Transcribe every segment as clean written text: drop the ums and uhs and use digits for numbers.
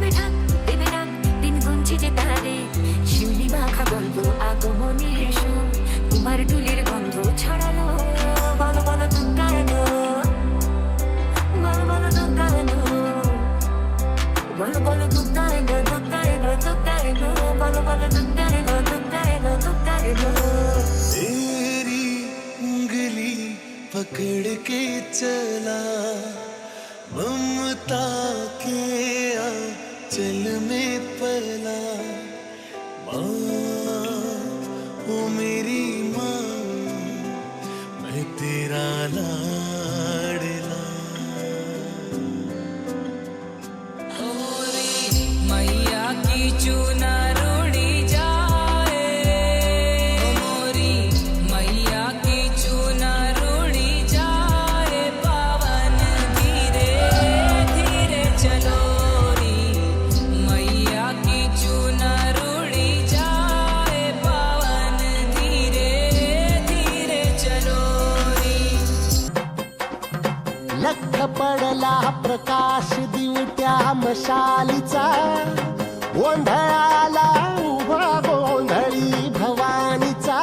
বেঠাক দেবে ডাক দিন গুনছে যে তারে শিউলি মাখা গন্ধ আগমনের এসো তোমার টুলির গন্ধ ছড়ালো বলো বলো দুর্গায়ন বলো বলো দুর্গায়ন বলো বলো দুর্গায়ন দুর্গায়ন দুর্গায়ন বলো বলো দুর্গায়ন দুর্গায়ন দুর্গায়ন तेरी उंगली पकड़ के चला ममता के आंचल में पला माँ ओ मेरी माँ मैं तेरा लाडला मैया की चुनर उड़ी जाए मोरी मैया की चुनर उड़ी जाए पावन धीरे धीरे चलो री मैया की चुनर उड़ी जाए पावन धीरे धीरे चलो री लख पडला प्रकाश दिवट्या मशालीचा गोंधळाला उभा गोंधळी भवानीचा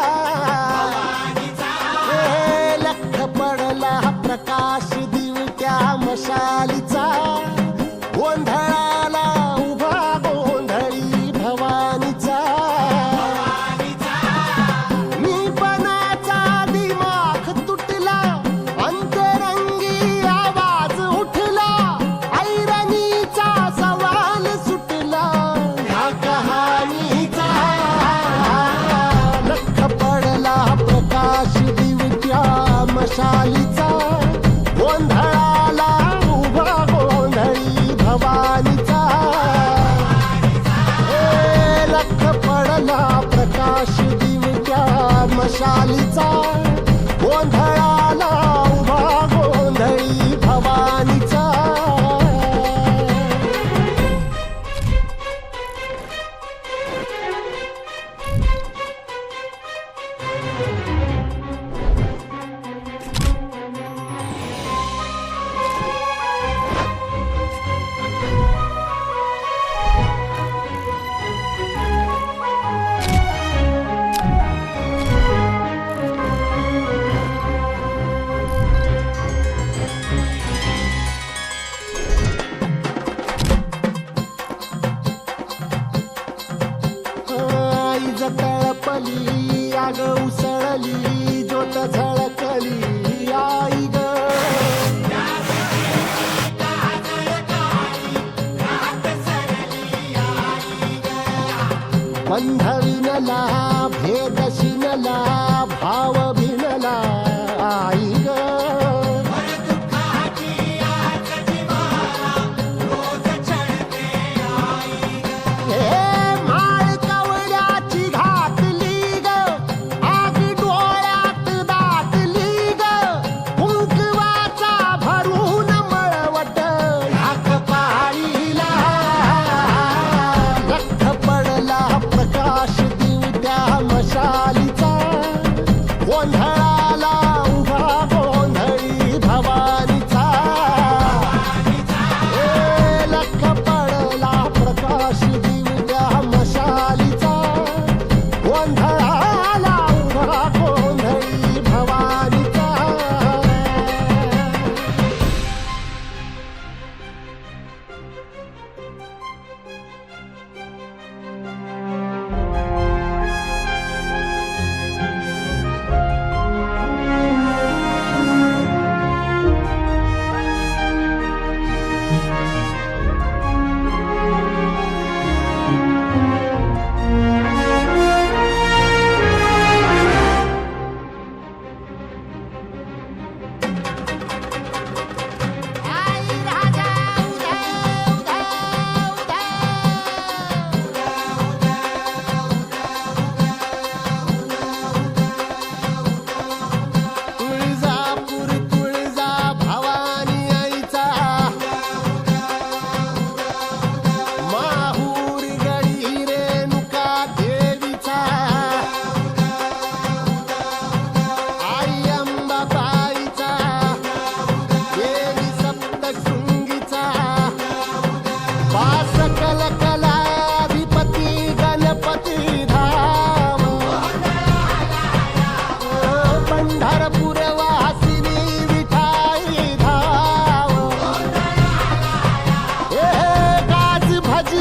हे लख पडला प्रकाश दिवट्या मशालीचा गोंधळाला उभा गोंधळी भवानीचा निपणाचा दिमाग तुटला अंतरंगी आवाज उठला ऐरणीचा सवाल सुटला ह्या कहाणीचा लख पडला प्रकाश दिवट्या मशालीचा गोंधळाला उभा गोंधळी भवानीचा हे लख पडला प्रकाश दिवट्या मशालीचा गोंधळाला उभा गोंधळी भवानीचा आईज तळपली आग उसळली ज्योत झळकली आई ग बंध विणला भेद शिनला भाव भिनला आई ग हे माळ कवड्याची घातली ग आग डोळ्यात दाटली ग कुंकवाचा भरून मळवट हाक पाळीला लख पडला प्रकाश दिवट्या मशालीचा गोंधळ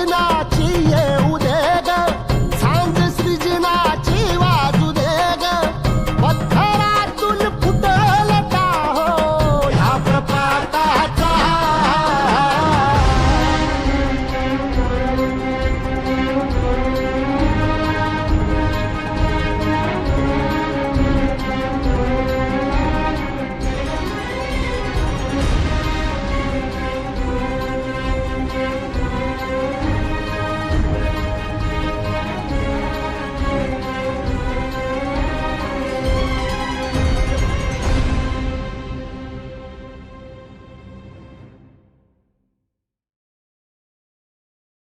कृष्णाची